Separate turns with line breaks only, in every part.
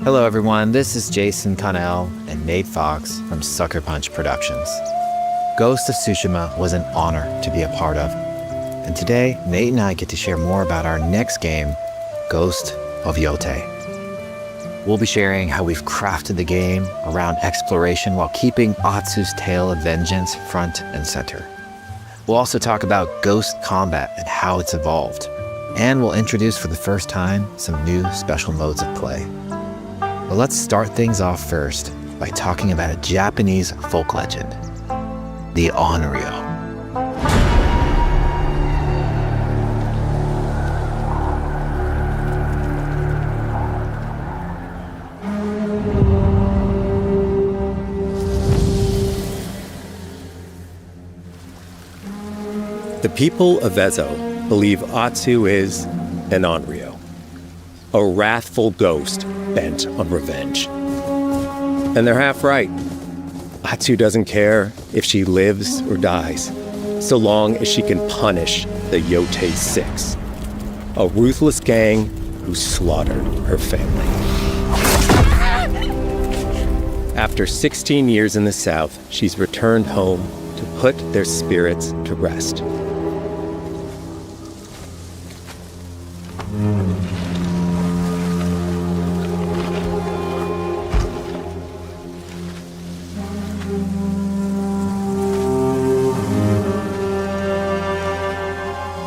Hello everyone, this is Jason Connell and Nate Fox from Sucker Punch Productions. Ghost of Tsushima was an honor to be a part of. And today, Nate and I get to share more about our next game, Ghost of Yōtei. We'll be sharing how we've crafted the game around exploration while keeping Atsu's tale of vengeance front and center. We'll also talk about ghost combat and how it's evolved. And we'll introduce for the first time some new special modes of play. But let's start things off first by talking about a Japanese folk legend, the Onryo.
The people of Ezo believe Atsu is an Onryo, a wrathful ghost bent on revenge. And they're half right. Atsu doesn't care if she lives or dies, so long as she can punish the Yōtei 6, a ruthless gang who slaughtered her family. After 16 years in the South, she's returned home to put their spirits to rest.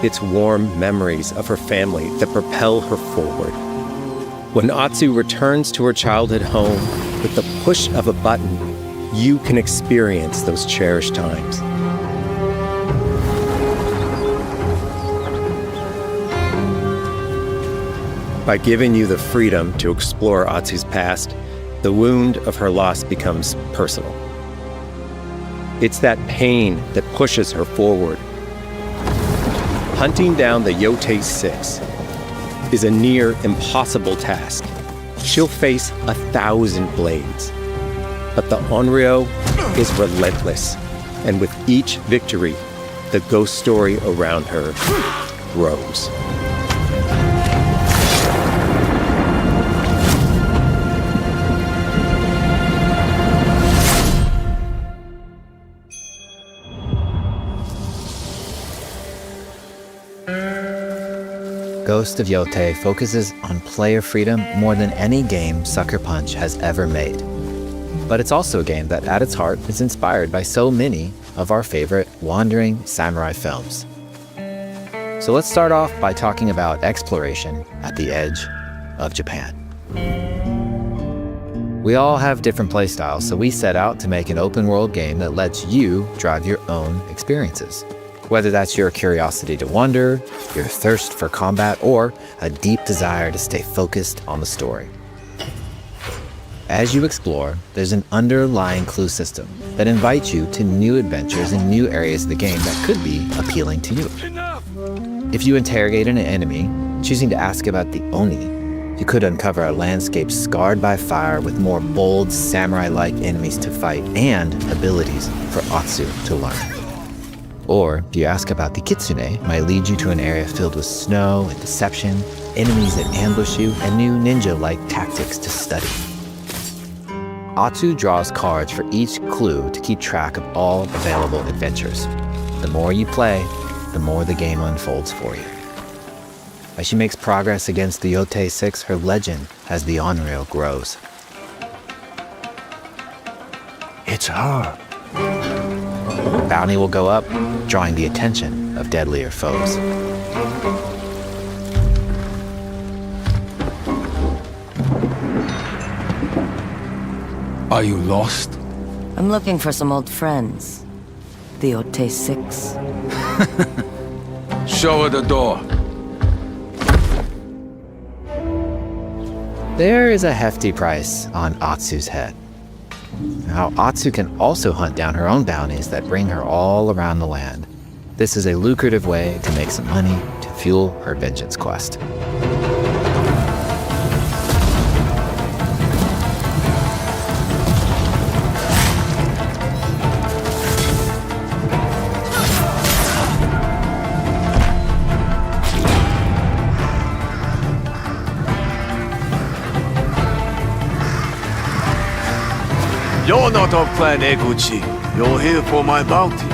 It's warm memories of her family that propel her forward. When Atsu returns to her childhood home, with the push of a button, you can experience those cherished times. By giving you the freedom to explore Atsu's past, the wound of her loss becomes personal. It's that pain that pushes her forward. Hunting down the Yōtei 6 is a near impossible task. She'll face 1,000 blades. But the Onryo is relentless, and with each victory, the ghost story around her grows.
Ghost of Yōtei focuses on player freedom more than any game Sucker Punch has ever made. But it's also a game that at its heart is inspired by so many of our favorite wandering samurai films. So let's start off by talking about exploration at the edge of Japan. We all have different playstyles, so we set out to make an open world game that lets you drive your own experiences. Whether that's your curiosity to wonder, your thirst for combat, or a deep desire to stay focused on the story. As you explore, there's an underlying clue system that invites you to new adventures in new areas of the game that could be appealing to you. If you interrogate an enemy, choosing to ask about the Oni, you could uncover a landscape scarred by fire with more bold, samurai-like enemies to fight and abilities for Atsu to learn. Or, if you ask about the Kitsune, it might lead you to an area filled with snow and deception, enemies that ambush you, and new ninja-like tactics to study. Atsu draws cards for each clue to keep track of all available adventures. The more you play, the more the game unfolds for you. As she makes progress against the Yōtei 6, her legend as the Onryo grows. It's her. Bounty will go up, drawing the attention of deadlier foes.
Are you lost?
I'm looking for some old friends. The Yōtei 6.
Show her the door.
There is a hefty price on Atsu's head. Now, Atsu can also hunt down her own bounties that bring her all around the land. This is a lucrative way to make some money to fuel her vengeance quest.
You're not of Clan Eguchi. You're here for my bounty.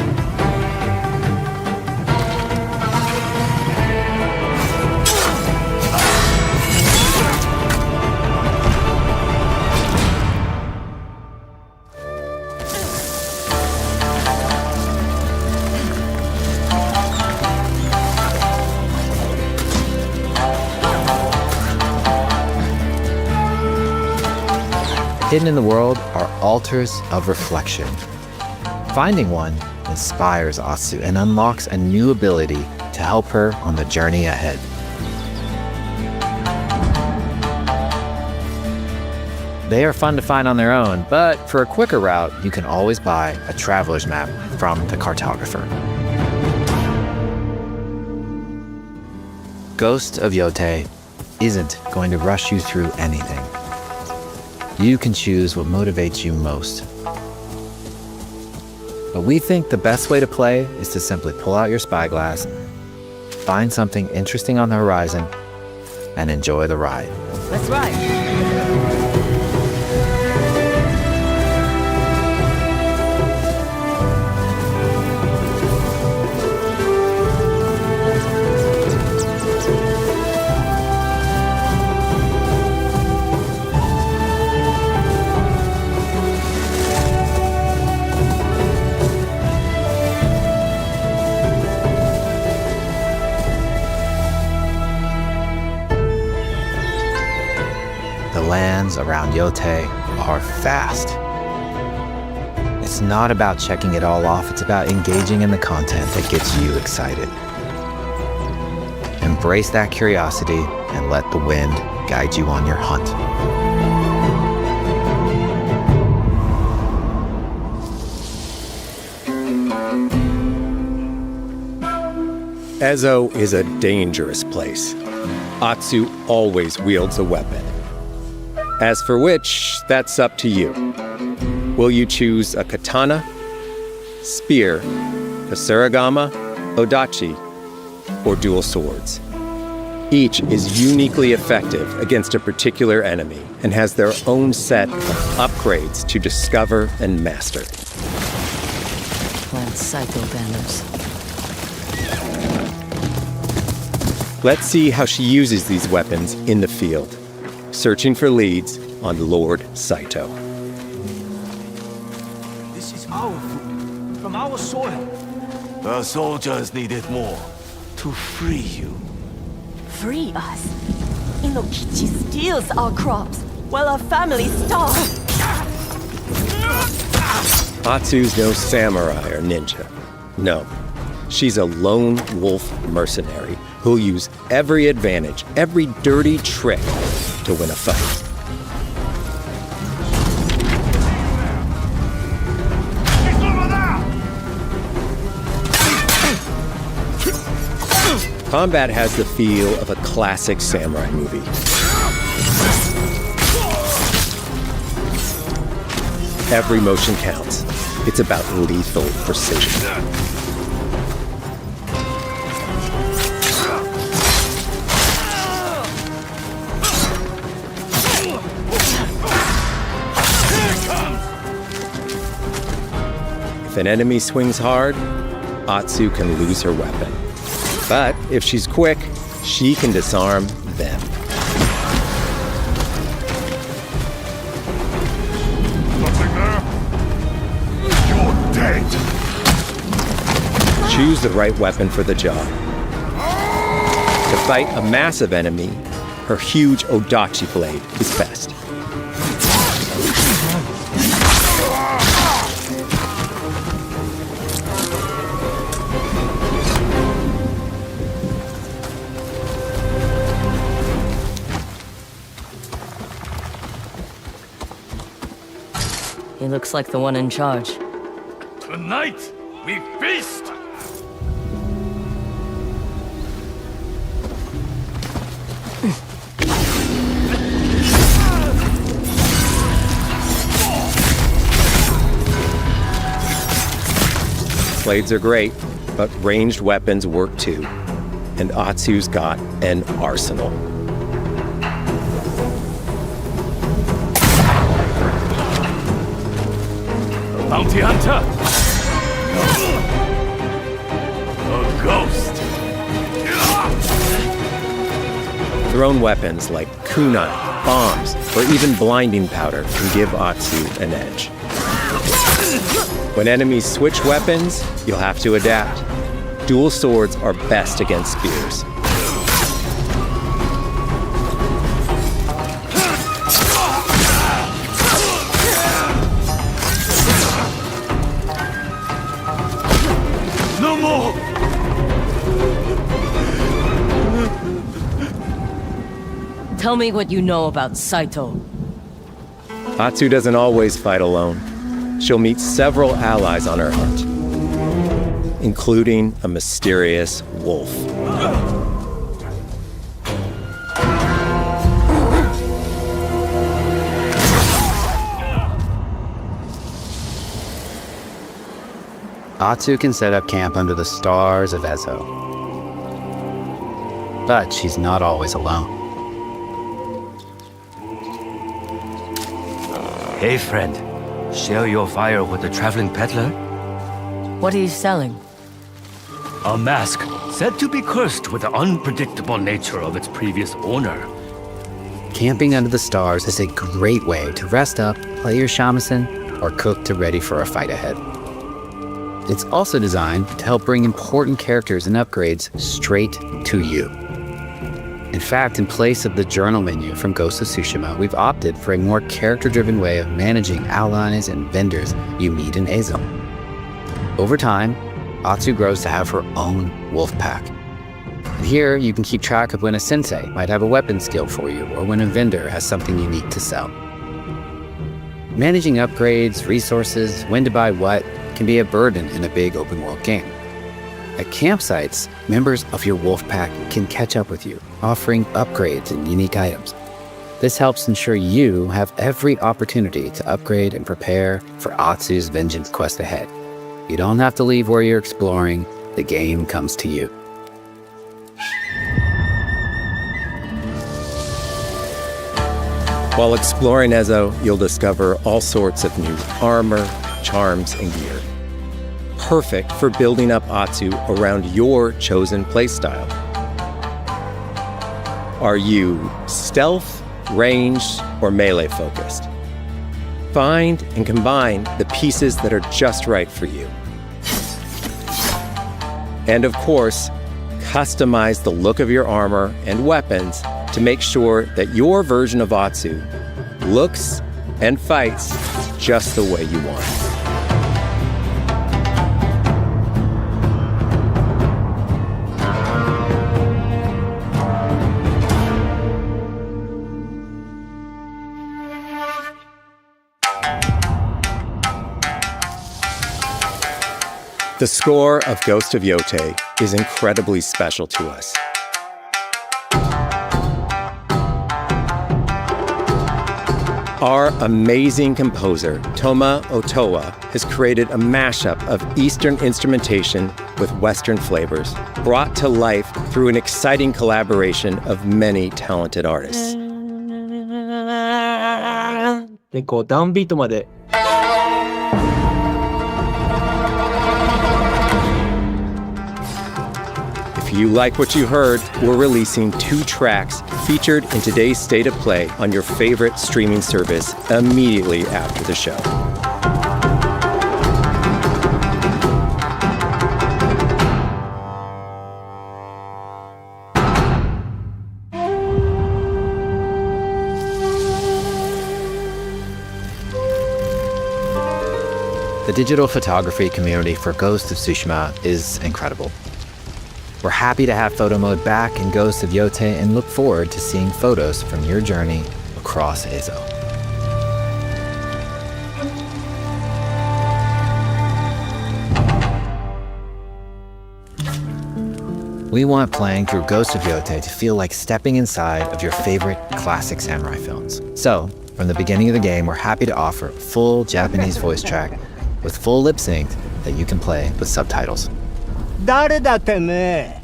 Hidden in the world are altars of reflection. Finding one inspires Atsu and unlocks a new ability to help her on the journey ahead. They are fun to find on their own, but for a quicker route, you can always buy a traveler's map from the cartographer. Ghost of Yōtei isn't going to rush you through anything. You can choose what motivates you most. But we think the best way to play is to simply pull out your spyglass, find something interesting on the horizon, and enjoy the ride.
Let's ride.
The lands around Yōtei are fast. It's not about checking it all off, it's about engaging in the content that gets you excited. Embrace that curiosity and let the wind guide you on your hunt.
Ezo is a dangerous place. Atsu always wields a weapon. As for which, that's up to you. Will you choose a katana, spear, kasuragama, odachi, or dual swords? Each is uniquely effective against a particular enemy and has their own set of upgrades to discover and master.
Plant Psycho banners.
Let's see how she uses these weapons in the field, searching for leads on Lord Saito.
This is our food, from our soil. The soldiers need it more to free you.
Free us. Inokichi steals our crops while our families starve.
Atsu's no samurai or ninja. No, she's a lone wolf mercenary who'll use every advantage, every dirty trick to win a fight. Combat has the feel of a classic samurai movie. Every motion counts. It's about lethal precision. If an enemy swings hard, Atsu can lose her weapon. But if she's quick, she can disarm them.
Nothing there? You're dead!
Choose the right weapon for the job. To fight a massive enemy, her huge odachi blade is best.
He looks like the one in charge.
Tonight, we feast!
Blades are great, but ranged weapons work too. And Atsu's got an arsenal.
Bounty hunter! A ghost!
Thrown weapons like kunai, bombs, or even blinding powder can give Atsu an edge. When enemies switch weapons, you'll have to adapt. Dual swords are best against spears.
No more!
Tell me what you know about Saito.
Atsu doesn't always fight alone. She'll meet several allies on her hunt, including a mysterious wolf.
Atsu can set up camp under the stars of Ezo. But she's not always alone.
Hey, friend. Share your fire with the traveling peddler?
What are you selling?
A mask said to be cursed with the unpredictable nature of its previous owner.
Camping under the stars is a great way to rest up, play your shamisen, or cook to ready for a fight ahead. It's also designed to help bring important characters and upgrades straight to you. In fact, in place of the journal menu from Ghost of Tsushima, we've opted for a more character-driven way of managing allies and vendors you meet in Ezo. Over time, Atsu grows to have her own wolf pack. And here, you can keep track of when a sensei might have a weapon skill for you, or when a vendor has something unique to sell. Managing upgrades, resources, when to buy what, can be a burden in a big open-world game. At campsites, members of your wolf pack can catch up with you, offering upgrades and unique items. This helps ensure you have every opportunity to upgrade and prepare for Atsu's vengeance quest ahead. You don't have to leave where you're exploring, the game comes to you.
While exploring Ezo, you'll discover all sorts of new armor, charms, and gear. Perfect for building up Atsu around your chosen playstyle. Are you stealth, ranged, or melee focused? Find and combine the pieces that are just right for you. And of course, customize the look of your armor and weapons to make sure that your version of Atsu looks and fights just the way you want. The score of Ghost of Yōtei is incredibly special to us. Our amazing composer, Toma Otoa, has created a mashup of Eastern instrumentation with Western flavors, brought to life through an exciting collaboration of many talented artists.
でこうダウンビートまで
If you like what you heard, we're releasing 2 tracks featured in today's State of Play on your favorite streaming service immediately after the show.
The digital photography community for Ghost of Tsushima is incredible. We're happy to have photo mode back in Ghost of Yōtei and look forward to seeing photos from your journey across Ezo. We want playing through Ghost of Yōtei to feel like stepping inside of your favorite classic samurai films. So, from the beginning of the game, we're happy to offer a full Japanese voice track with full lip sync that you can play with subtitles.
誰だてめえ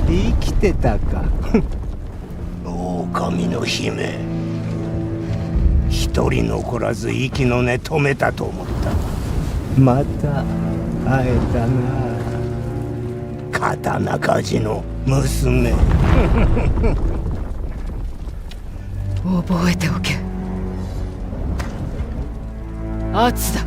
生きてたか。
狼の姫。一人残らず息の根止めたと思った。
また会えたな。
刀鍛冶の娘。
覚えておけ。圧だ。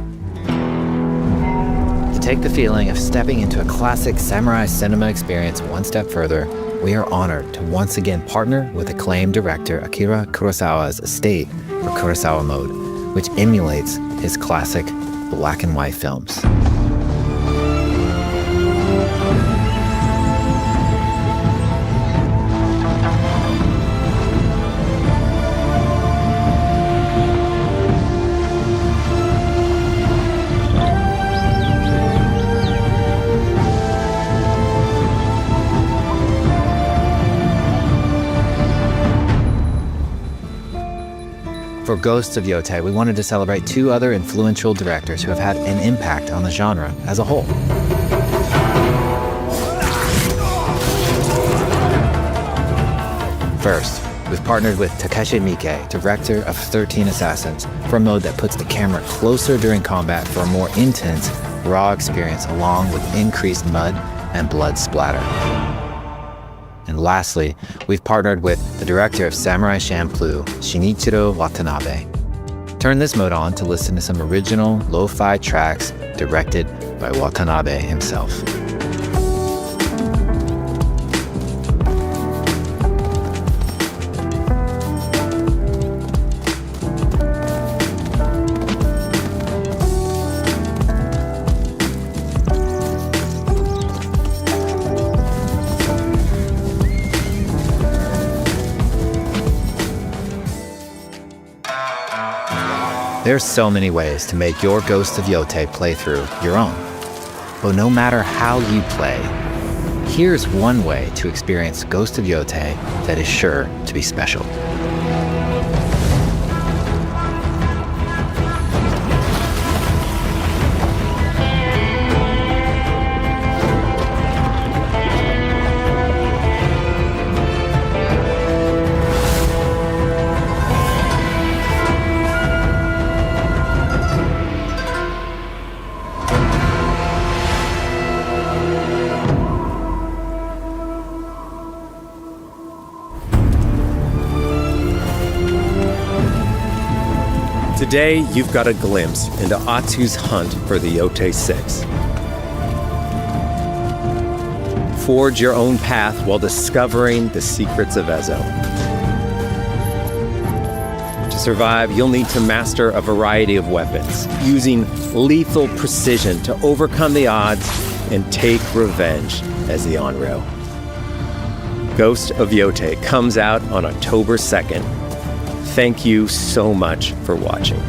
To take the feeling of stepping into a classic samurai cinema experience one step further, we are honored to once again partner with acclaimed director Akira Kurosawa's estate for Kurosawa Mode, which emulates his classic black and white films. For Ghosts of Yōtei, we wanted to celebrate two other influential directors who have had an impact on the genre as a whole. First, we've partnered with Takeshi Miike, director of 13 Assassins, for a mode that puts the camera closer during combat for a more intense, raw experience along with increased mud and blood splatter. And lastly, we've partnered with the director of Samurai Champloo, Shinichiro Watanabe. Turn this mode on to listen to some original lo-fi tracks directed by Watanabe himself. There are so many ways to make your Ghost of Yōtei playthrough your own. But no matter how you play, here's one way to experience Ghost of Yōtei that is sure to be special.
Today, you've got a glimpse into Atsu's hunt for the Yōtei 6. Forge your own path while discovering the secrets of Ezo. To survive, you'll need to master a variety of weapons, using lethal precision to overcome the odds and take revenge as the Onryo. Ghost of Yōtei comes out on October 2nd. Thank you so much for watching.